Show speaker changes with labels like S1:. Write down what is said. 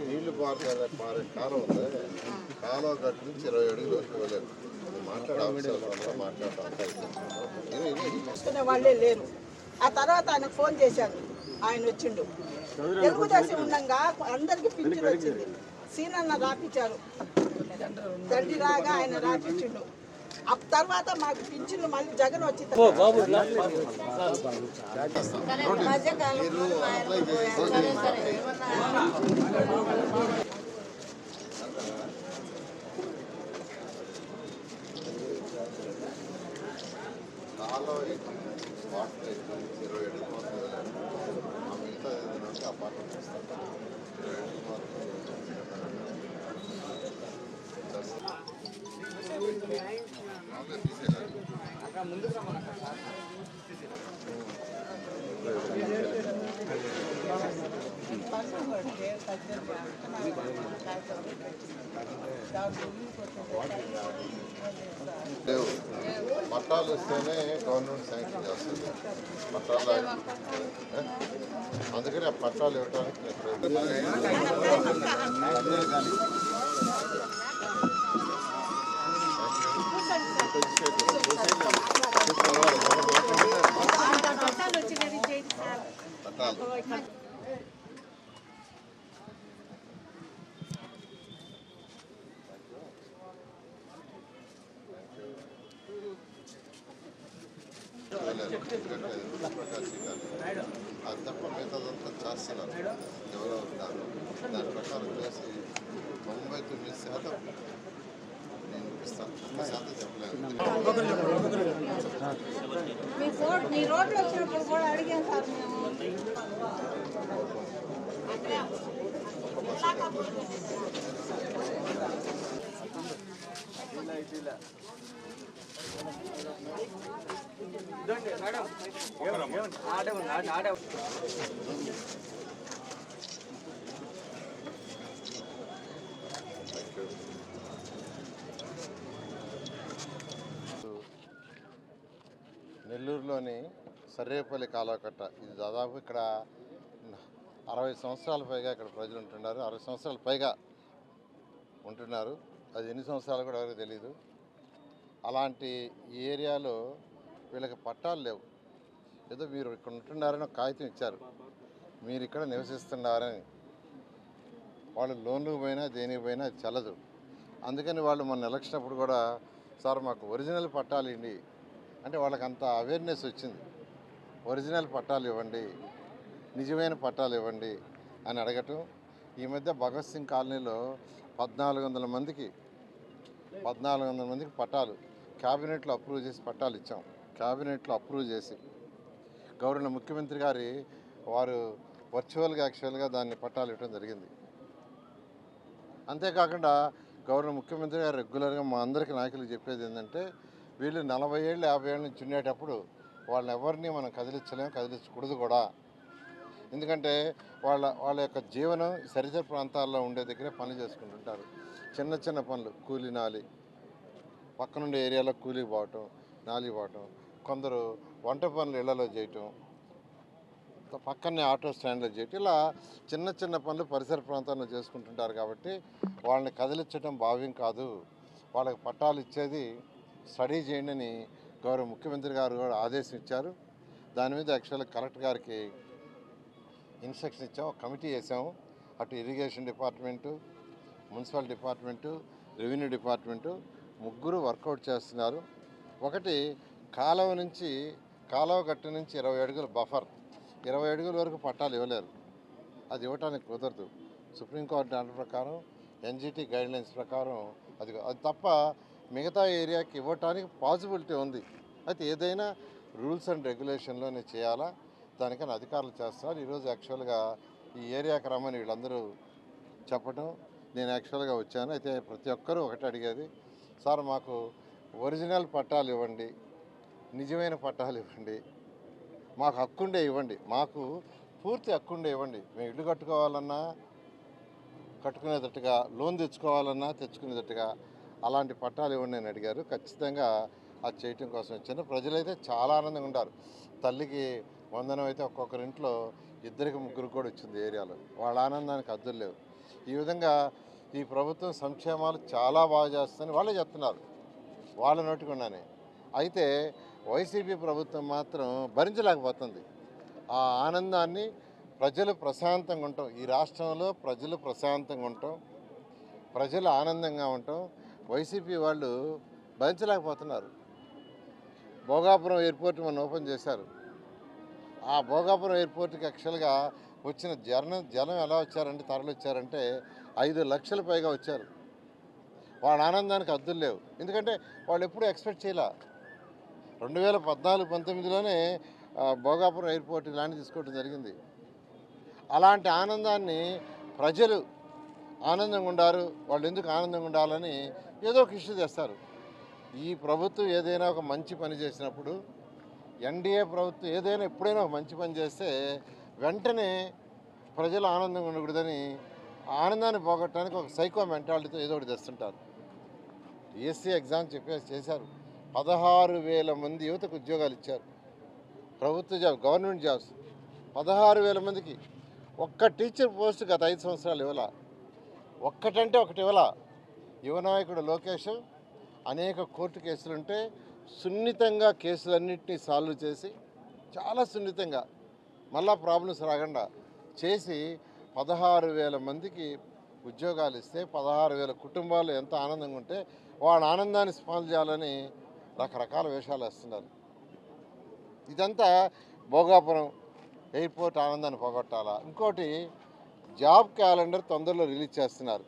S1: నీళ్లు పారే కాలం ఉంది. కాలువ గట్టు నుంచి 20 అడుగులు ఇవ్వలేదు. మాట్లాడే
S2: వాళ్ళే లేరు. ఆ తర్వాత ఆయనకు ఫోన్ చేశాను, ఆయన వచ్చిండు. తెలుగుదేశం ఉండగా అందరికి పింఛన్ వచ్చింది. సీనన్న రాపించారు, తండ్రి రాగా ఆయన రాపించిండు. ఆ తర్వాత మాకు పింఛన్లు మళ్ళీ జగన్ వచ్చి
S1: కాలో వాటర్ 20 అడుగులు మాత్రం ఆ మిగతా ఏదైనా అపార్ట్మెంట్ ఇస్తారు. 20 అడుగులు మాత్రం లేవు. పట్టాలు ఇస్తేనే గవర్నమెంట్ శాంక్షన్ చేస్తుంది. పట్టాలు అందుకని ఆ పట్టాలు ఇవ్వడానికి అది తప్ప మిగతాదంతా చేస్తున్నారు ఎవరో ఉన్నారు. దాని ప్రకారం చేసి 99% నేను ఇప్పిస్తాను. 100% చెప్పలేను. నెల్లూరులోని సర్రేపల్లి కాలువకట్ట, ఇది దాదాపు ఇక్కడ 60 సంవత్సరాల పైగా ఇక్కడ ప్రజలు ఉంటున్నారు. 60 సంవత్సరాల పైగా ఉంటున్నారు. అది ఎన్ని సంవత్సరాలు కూడా ఎవరికి తెలియదు. అలాంటి ఏరియాలో వీళ్ళకి పట్టాలు లేవు. ఏదో మీరు ఇక్కడ ఉంటున్నారని ఒక కాగితం ఇచ్చారు, మీరు ఇక్కడ నివసిస్తున్నారని. వాళ్ళు లోన్లకు పోయినా దేనికి పోయినా అది చల్లదు. అందుకని వాళ్ళు మొన్న ఎలక్షన్ అప్పుడు కూడా, సార్ మాకు ఒరిజినల్ పట్టాలు ఇవ్వండి అంటే వాళ్ళకి అంత అవేర్నెస్ వచ్చింది. ఒరిజినల్ పట్టాలు ఇవ్వండి, నిజమైన పట్టాలు ఇవ్వండి అని అడగటం. ఈ మధ్య భగత్ సింగ్ కాలనీలో 1400 మందికి పట్టాలు క్యాబినెట్లో అప్రూవ్ చేసి పట్టాలు ఇచ్చాం. క్యాబినెట్లో అప్రూవ్ చేసి గౌరవ ముఖ్యమంత్రి గారి వారు యాక్చువల్గా దాన్ని పట్టాలు ఇవ్వడం జరిగింది. అంతేకాకుండా గౌరవ ముఖ్యమంత్రి గారు రెగ్యులర్గా మా అందరికీ నాయకులు చెప్పేది ఏంటంటే, వీళ్ళు 40 ఏళ్ళు 50 ఏళ్ళ నుంచి ఉండేటప్పుడు వాళ్ళని ఎవరిని మనం కదిలించకూడదు కూడా. ఎందుకంటే వాళ్ళ యొక్క జీవనం సరిహద్దు ప్రాంతాల్లో ఉండే దగ్గరే పనులు చేసుకుంటుంటారు. చిన్న చిన్న పనులు, కూలీ నాలి, పక్కనుండే ఏరియాలో కూలీ పోవటం, నాలి పోవటం, కొందరు వంట పనులు ఇళ్లలో చేయటం, పక్కనే ఆటో స్టాండ్లో చేయటం, ఇలా చిన్న చిన్న పనులు పరిసర ప్రాంతాల్లో చేసుకుంటుంటారు. కాబట్టి వాళ్ళని కదిలించడం భావ్యం కాదు. వాళ్ళకి పట్టాలు ఇచ్చేది స్టడీ చేయండి అని గౌరవ ముఖ్యమంత్రి గారు కూడా ఆదేశం ఇచ్చారు. దాని మీద యాక్చువల్గా కలెక్టర్ గారికి ఇన్స్ట్రక్షన్ ఇచ్చాము, కమిటీ వేసాము. అటు irrigation department, municipal department, revenue department ముగ్గురు వర్కౌట్ చేస్తున్నారు. ఒకటి కాలువ గట్టు నుంచి 20 అడుగుల బఫర్, 20 అడుగుల వరకు పట్టాలు ఇవ్వలేరు. అది ఇవ్వటానికి కుదరదు. సుప్రీంకోర్టు ఆర్డర్ ప్రకారం, ఎన్జిటి గైడ్లైన్స్ ప్రకారం అది తప్ప మిగతా ఏరియాకి ఇవ్వటానికి పాసిబిలిటీ ఉంది. అయితే ఏదైనా రూల్స్ అండ్ రెగ్యులేషన్లోనే చేయాలా, దానికని అధికారులు చేస్తున్నారు. ఈరోజు యాక్చువల్గా ఈ ఏరియాకి రమ్మని వీళ్ళందరూ చెప్పడం, నేను యాక్చువల్గా వచ్చాను. అయితే ప్రతి ఒక్కరూ ఒకటి అడిగేది, సార్ మాకు ఒరిజినల్ పట్టాలు ఇవ్వండి, నిజమైన పట్టాలు ఇవ్వండి, మాకు హక్కుండే ఇవ్వండి, మాకు పూర్తి హక్కుండే ఇవ్వండి. మేము ఇల్లు కట్టుకోవాలన్నా కట్టుకునేటట్టుగా, లోన్ తెచ్చుకోవాలన్నా తెచ్చుకునేటట్టుగా అలాంటి పట్టాలు ఇవ్వండి అని అడిగారు. ఖచ్చితంగా అది చేయటం కోసం వచ్చాను. ప్రజలైతే చాలా ఆనందంగా ఉంటారు. తల్లికి వందనం అయితే ఒక్కొక్కరింట్లో ఇద్దరికి ముగ్గురికి కూడా వచ్చింది ఏరియాలో. వాళ్ళ ఆనందానికి హద్దులు లేవు. ఈ విధంగా ఈ ప్రభుత్వం సంక్షేమాలు చాలా బాగా చేస్తుందని వాళ్ళే చెప్తున్నారు, వాళ్ళ నోటికున్నానే. అయితే వైసీపీ ప్రభుత్వం మాత్రం భరించలేకపోతుంది. ఆ ఆనందాన్ని ప్రజలు ప్రశాంతంగా ఉంటాం, ఈ రాష్ట్రంలో ప్రజలు ప్రశాంతంగా ఉంటాం, ప్రజలు ఆనందంగా ఉంటాం, వైసీపీ వాళ్ళు భరించలేకపోతున్నారు. భోగాపురం ఎయిర్పోర్ట్ మనం ఓపెన్ చేశారు. ఆ భోగాపురం ఎయిర్పోర్ట్కి యాక్చువల్గా వచ్చిన జనం ఎలా వచ్చారంటే, తరలి వచ్చారంటే 5 లక్షల పైగా వచ్చారు. వాళ్ళ ఆనందానికి హద్దులు లేవు. ఎందుకంటే వాళ్ళు ఎప్పుడూ ఎక్స్పెక్ట్ చేయలే. 2014-19లోనే భోగాపురం ఎయిర్పోర్ట్ ల్యాండ్ తీసుకోవడం జరిగింది. అలాంటి ఆనందాన్ని ప్రజలు ఆనందంగా ఉండారు, వాళ్ళు ఎందుకు ఆనందంగా ఉండాలని ఏదో ఒక ఇష్యూ చేస్తారు. ఈ ప్రభుత్వం ఏదైనా ఒక మంచి పని చేసినప్పుడు, ఎన్డీఏ ప్రభుత్వం ఏదైనా ఎప్పుడైనా ఒక మంచి పని చేస్తే వెంటనే ప్రజలు ఆనందంగా ఉండకూడదని ఆనందాన్ని పోగొట్టడానికి ఒక సైకో మెంటాలిటీతో ఏదో ఒకటి తెస్తుంటారు. డిఎస్సి ఎగ్జామ్ చేశారు. 16,000 మంది యువతకు ఉద్యోగాలు ఇచ్చారు. ప్రభుత్వ జాబ్, గవర్నమెంట్ జాబ్స్ 16,000 మందికి. ఒక్క టీచర్ పోస్ట్ గత 5 సంవత్సరాలు ఇవ్వాల. ఒక్కటంటే ఒకటి ఇవ్వాల. యువనాయకుడు లోకేష్ అనేక కోర్టు కేసులుంటే సున్నితంగా కేసులన్నింటినీ సాల్వ్ చేసి, చాలా సున్నితంగా మళ్ళా ప్రాబ్లమ్స్ రాకుండా చేసి 16,000 మందికి ఉద్యోగాలు ఇస్తే 16,000 కుటుంబాలు ఎంత ఆనందంగా ఉంటే వాళ్ళ ఆనందాన్ని స్పాన్సర్ చేయాలని రకరకాల వేషాలు వేస్తున్నారు. ఇదంతా భోగాపురం ఎయిర్పోర్ట్ ఆనందాన్ని పోగొట్టాలా. ఇంకోటి, జాబ్ క్యాలెండర్ తొందరలో రిలీజ్ చేస్తున్నారు.